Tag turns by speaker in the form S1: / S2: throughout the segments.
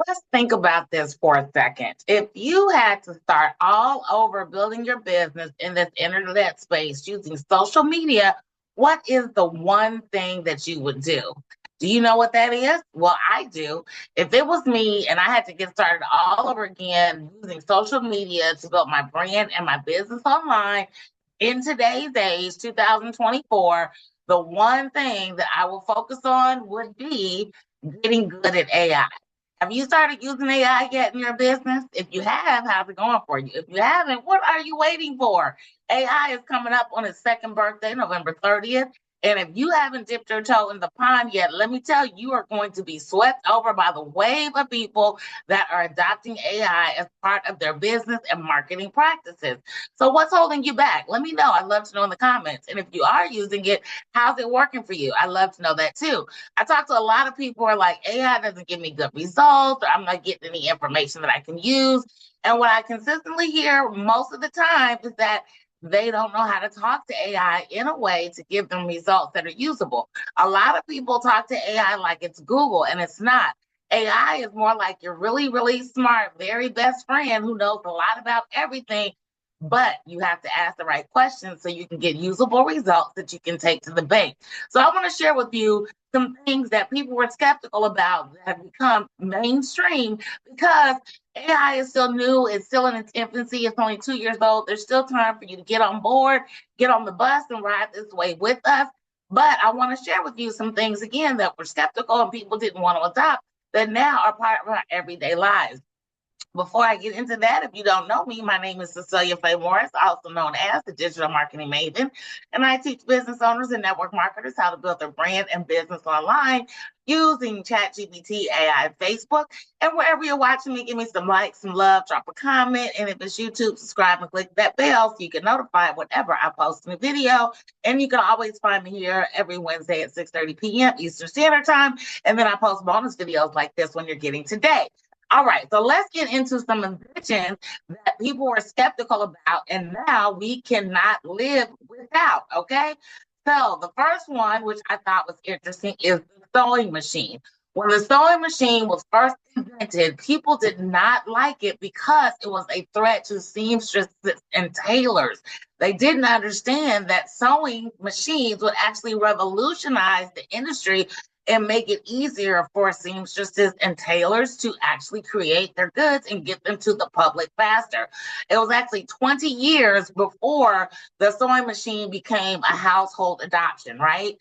S1: Let's think about this for a second. If you had to start all over building your business in this internet space using social media, what is the one thing that you would do? Do you know what that is? Well, I do. If it was me and I had to get started all over again using social media to build my brand and my business online in today's age, 2024, the one thing that I will focus on would be getting good at AI. Have you started using AI yet in your business? If you have, how's it going for you? If you haven't, what are you waiting for? AI is coming up on its second birthday, November 30th. And if you haven't dipped your toe in the pond yet, let me tell you, you are going to be swept over by the wave of people that are adopting AI as part of their business and marketing practices. So, what's holding you back? Let me know. I'd love to know in the comments. And if you are using it, how's it working for you? I'd love to know that too. I talk to a lot of people who are like, AI doesn't give me good results, or I'm not getting any information that I can use. And what I consistently hear most of the time is that they don't know how to talk to AI in a way to give them results that are usable. A lot of people talk to AI like it's Google, and it's not. AI is more like your really, really smart, very best friend who knows a lot about everything, but you have to ask the right questions so you can get usable results that you can take to the bank. So I want to share with you some things that people were skeptical about that have become mainstream because AI is still new, it's still in its infancy, it's only 2 years old. There's still time for you to get on board, get on the bus, and ride this way with us. But I want to share with you some things again that were skeptical and people didn't want to adopt that now are part of our everyday lives. Before I get into that, if you don't know me, my name is Cecelia Faye Morris, also known as the Digital Marketing Maven, and I teach business owners and network marketers how to build their brand and business online using ChatGPT, AI, and Facebook. And wherever you're watching me, give me some likes, some love, drop a comment, and if it's YouTube, subscribe and click that bell so you get notified whenever I post a video. And you can always find me here every Wednesday at 6:30 p.m. Eastern Standard Time, and then I post bonus videos like this one you're getting today. All right, so let's get into some inventions that people were skeptical about, and now we cannot live without. Okay, so the first one, which I thought was interesting, is the sewing machine. When the sewing machine was first invented, people did not like it because it was a threat to seamstresses and tailors. They didn't understand that sewing machines would actually revolutionize the industry and make it easier for seamstresses and tailors to actually create their goods and get them to the public faster. It was actually 20 years before the sewing machine became a household adoption, right?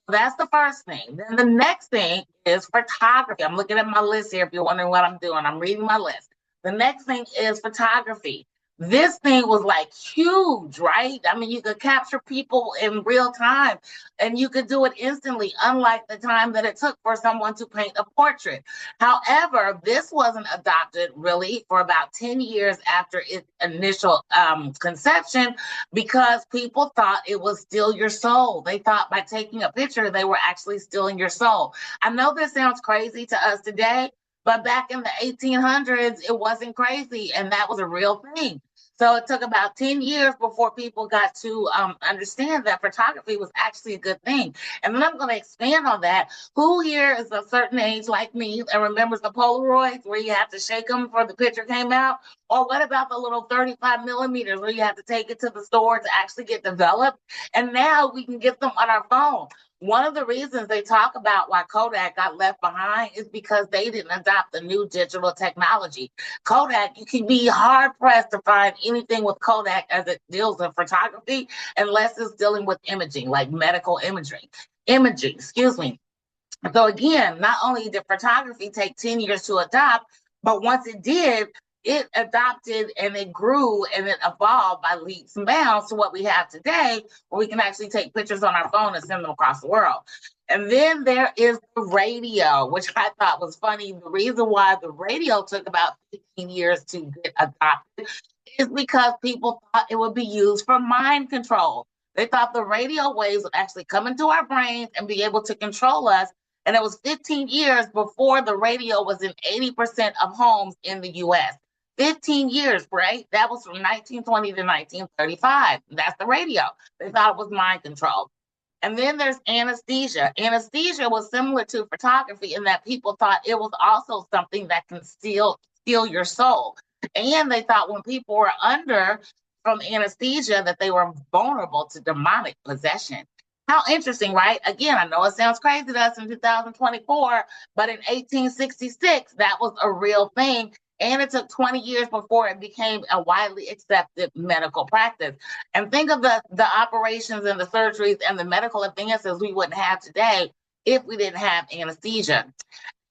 S1: That's the first thing. Then the next thing is photography. I'm looking at my list here if you're wondering what I'm doing. I'm reading my list. The next thing is photography. This thing was like huge, right? I mean, you could capture people in real time and you could do it instantly, unlike the time that it took for someone to paint a portrait. However, this wasn't adopted really for about 10 years after its initial conception because people thought it was steal your soul. They thought by taking a picture, they were actually stealing your soul. I know this sounds crazy to us today, but back in the 1800s, it wasn't crazy, and that was a real thing. So it took about 10 years before people got to understand that photography was actually a good thing. And then I'm going to expand on that. Who here is a certain age like me and remembers the Polaroids where you have to shake them before the picture came out? Or what about the little 35 millimeters where you have to take it to the store to actually get developed? And now we can get them on our phone. One of the reasons they talk about why Kodak got left behind is because they didn't adopt the new digital technology. Kodak, you can be hard pressed to find anything with Kodak as it deals with photography, unless it's dealing with imaging, like medical imaging, excuse me. So again, not only did photography take 10 years to adopt, but once it did, it adopted and it grew and it evolved by leaps and bounds to what we have today, where we can actually take pictures on our phone and send them across the world. And then there is the radio, which I thought was funny. The reason why the radio took about 15 years to get adopted is because people thought it would be used for mind control. They thought the radio waves would actually come into our brains and be able to control us. And it was 15 years before the radio was in 80% of homes in the US. 15 years, right? That was from 1920 to 1935. That's the radio. They thought it was mind control. And then there's anesthesia. Anesthesia was similar to photography in that people thought it was also something that can steal your soul. And they thought when people were under from anesthesia that they were vulnerable to demonic possession. How interesting, right? Again, I know it sounds crazy to us in 2024, but in 1866, that was a real thing. And it took 20 years before it became a widely accepted medical practice. And think of the operations and the surgeries and the medical advances we wouldn't have today if we didn't have anesthesia.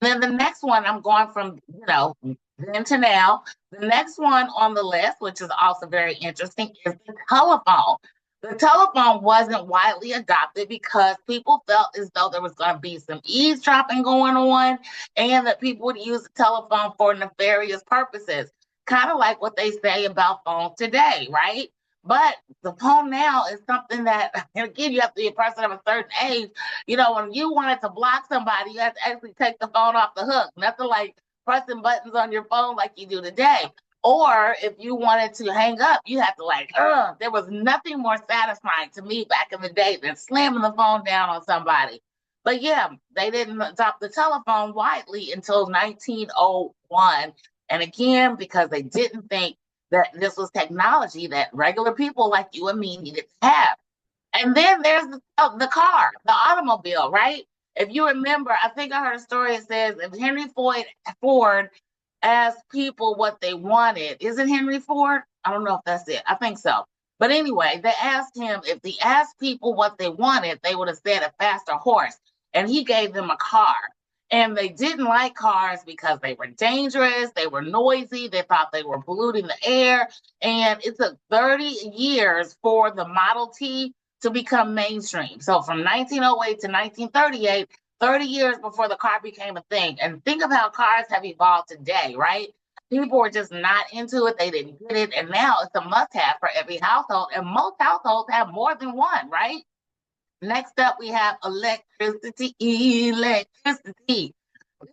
S1: Then the next one, I'm going from, then to now. The next one on the list, which is also very interesting, is the telephone. The telephone wasn't widely adopted because people felt as though there was going to be some eavesdropping going on and that people would use the telephone for nefarious purposes, kind of like what they say about phones today, right? But the phone now is something that, and again, you have to be a person of a certain age. When you wanted to block somebody, you have to actually take the phone off the hook. Nothing like pressing buttons on your phone like you do today. Or if you wanted to hang up, you have to there was nothing more satisfying to me back in the day than slamming the phone down on somebody. But yeah, they didn't adopt the telephone widely until 1901. And again, because they didn't think that this was technology that regular people like you and me needed to have. And then there's the car, the automobile, right? If you remember, I think I heard a story that says if Henry Ford asked people what they wanted, is it Henry Ford? I don't know if that's it. I think so. But anyway, they asked him if they asked people what they wanted, they would have said a faster horse. And he gave them a car. And they didn't like cars because they were dangerous, they were noisy, they thought they were polluting the air. And it took 30 years for the Model T to become mainstream. So from 1908 to 1938, 30 years before the car became a thing. And think of how cars have evolved today, right? People were just not into it. They didn't get it. And now it's a must have for every household. And most households have more than one, right? Next up, we have electricity.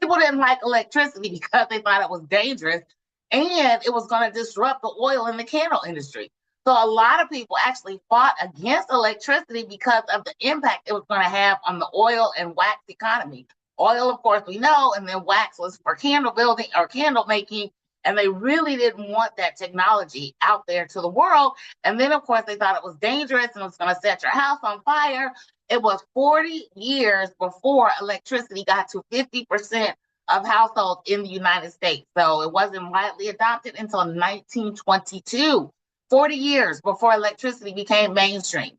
S1: People didn't like electricity because they thought it was dangerous and it was going to disrupt the oil and the candle industry. So a lot of people actually fought against electricity because of the impact it was going to have on the oil and wax economy. Oil, of course, we know, and then wax was for candle building or candle making. And they really didn't want that technology out there to the world. And then, of course, they thought it was dangerous and it was going to set your house on fire. It was 40 years before electricity got to 50% of households in the United States. So it wasn't widely adopted until 1922, 40 years before electricity became mainstream.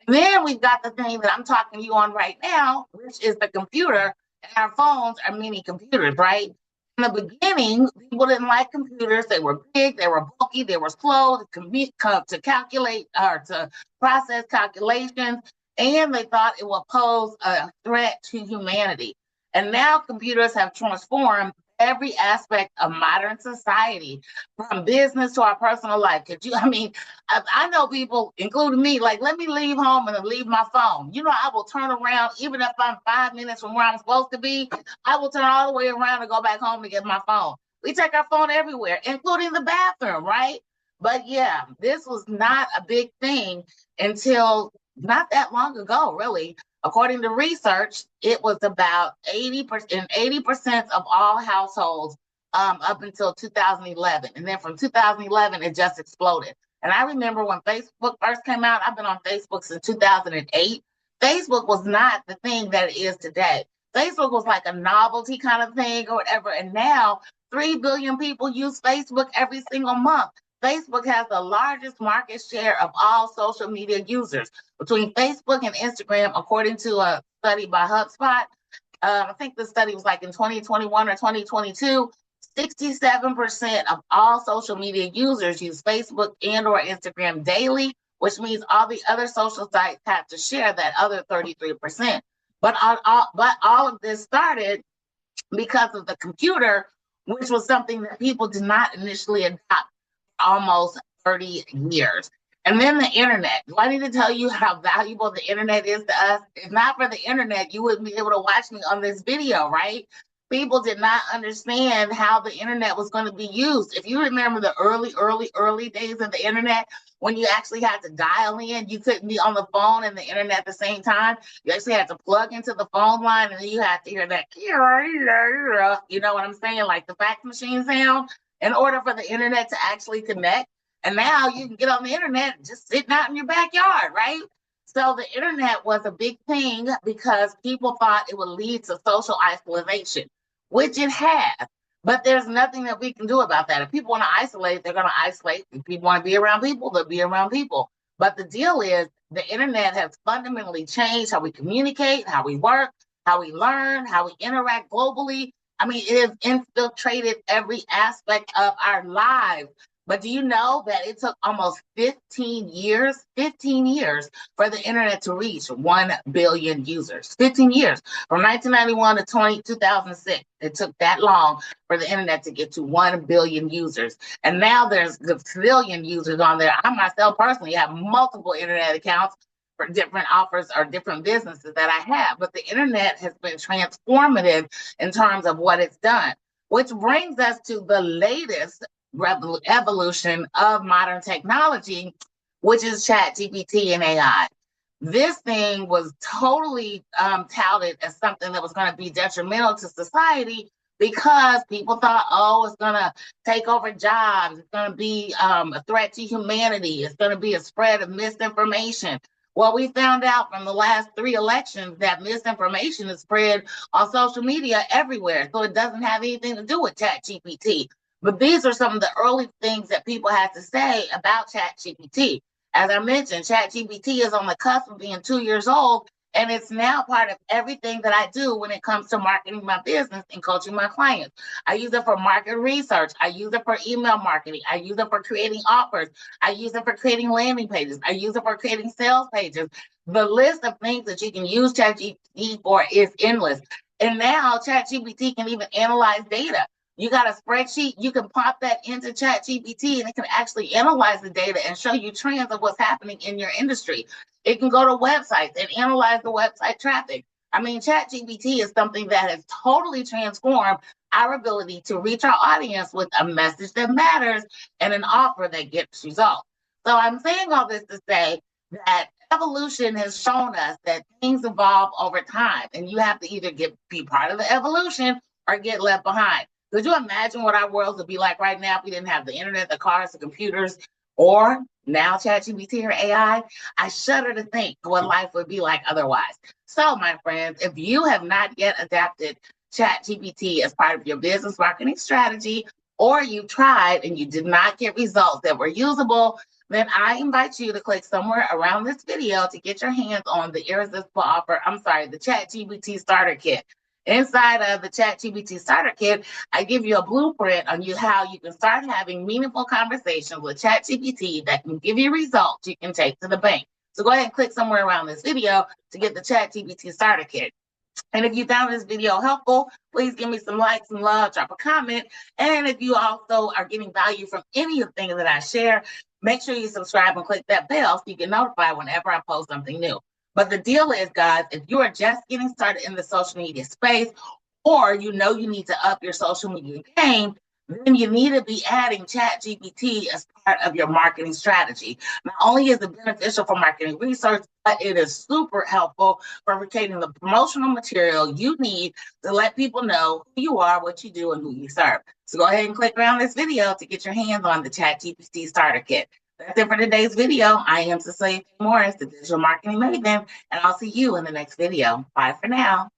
S1: And then we've got the thing that I'm talking to you on right now, which is the computer. And our phones are mini computers, right? In the beginning, people didn't like computers. They were big, they were bulky, they were slow to calculate or to process calculations, and they thought it would pose a threat to humanity. And now computers have transformed every aspect of modern society, from business to our personal life. I know people, including me, like, let me leave home and leave my phone. I will turn around, even if I'm 5 minutes from where I'm supposed to be, I will turn all the way around and go back home to get my phone. We take our phone everywhere, including the bathroom, right? But yeah, this was not a big thing until not that long ago, really. According to research, it was about 80% of all households up until 2011. And then from 2011, it just exploded. And I remember when Facebook first came out, I've been on Facebook since 2008. Facebook was not the thing that it is today. Facebook was like a novelty kind of thing or whatever. And now 3 billion people use Facebook every single month. Facebook has the largest market share of all social media users. Between Facebook and Instagram, according to a study by HubSpot, I think the study was like in 2021 or 2022, 67% of all social media users use Facebook and or Instagram daily, which means all the other social sites have to share that other 33%. But all of this started because of the computer, which was something that people did not initially adopt almost 30 years. And then the internet. Do I need to tell you how valuable the internet is to us? If not for the internet, you wouldn't be able to watch me on this video, right? People did not understand how the internet was going to be used. If you remember the early days of the internet, when you actually had to dial in, you couldn't be on the phone and the internet at the same time. You actually had to plug into the phone line, and then you had to hear that, you know what I'm saying, like the fax machine sound, in order for the internet to actually connect. And now you can get on the internet just sitting out in your backyard, right? So the internet was a big thing because people thought it would lead to social isolation, which it has. But there's nothing that we can do about that. If people want to isolate, they're going to isolate. If people want to be around people, they'll be around people. But the deal is, the internet has fundamentally changed how we communicate, how we work, how we learn, how we interact globally. I mean, it has infiltrated every aspect of our lives. But do you know that it took almost 15 years for the internet to reach 1 billion users? 15 years. From 1991 to 2006. It took that long for the internet to get to 1 billion users. And now there's a zillion users on there. I myself personally have multiple internet accounts for different offers or different businesses that I have. But the internet has been transformative in terms of what it's done, which brings us to the latest evolution of modern technology, which is chatgpt and AI. This thing was totally touted as something that was going to be detrimental to society because people thought, oh, it's going to take over jobs. It's going to be a threat to humanity. It's going to be a spread of misinformation. Well, we found out from the last 3 elections that misinformation is spread on social media everywhere. So it doesn't have anything to do with ChatGPT. But these are some of the early things that people had to say about ChatGPT. As I mentioned, ChatGPT is on the cusp of being 2 years old, and it's now part of everything that I do when it comes to marketing my business and coaching my clients. I use it for market research. I use it for email marketing. I use it for creating offers. I use it for creating landing pages. I use it for creating sales pages. The list of things that you can use ChatGPT for is endless. And now ChatGPT can even analyze data. You got a spreadsheet, you can pop that into ChatGPT and it can actually analyze the data and show you trends of what's happening in your industry. It can go to websites and analyze the website traffic. I mean, ChatGPT is something that has totally transformed our ability to reach our audience with a message that matters and an offer that gets results. So I'm saying all this to say that evolution has shown us that things evolve over time, and you have to either be part of the evolution or get left behind. Could you imagine what our world would be like right now if we didn't have the internet, the cars, the computers, or now ChatGPT or AI? I shudder to think what life would be like otherwise. So, my friends, if you have not yet adapted ChatGPT as part of your business marketing strategy, or you tried and you did not get results that were usable, then I invite you to click somewhere around this video to get your hands on the irresistible offer. The ChatGPT starter kit. Inside of the ChatGPT starter kit, I give you a blueprint on how you can start having meaningful conversations with ChatGPT that can give you results you can take to the bank. So go ahead and click somewhere around this video to get the ChatGPT starter kit. And if you found this video helpful, please give me some likes, some love, drop a comment. And if you also are getting value from any of the things that I share, make sure you subscribe and click that bell so you get notified whenever I post something new. But the deal is, guys, if you are just getting started in the social media space, or you know you need to up your social media game, then you need to be adding ChatGPT as part of your marketing strategy. Not only is it beneficial for marketing research, but it is super helpful for creating the promotional material you need to let people know who you are, what you do, and who you serve. So go ahead and click around this video to get your hands on the ChatGPT starter kit. That's it for today's video. I am Cecelia Morris, the digital marketing maven, and I'll see you in the next video. Bye for now.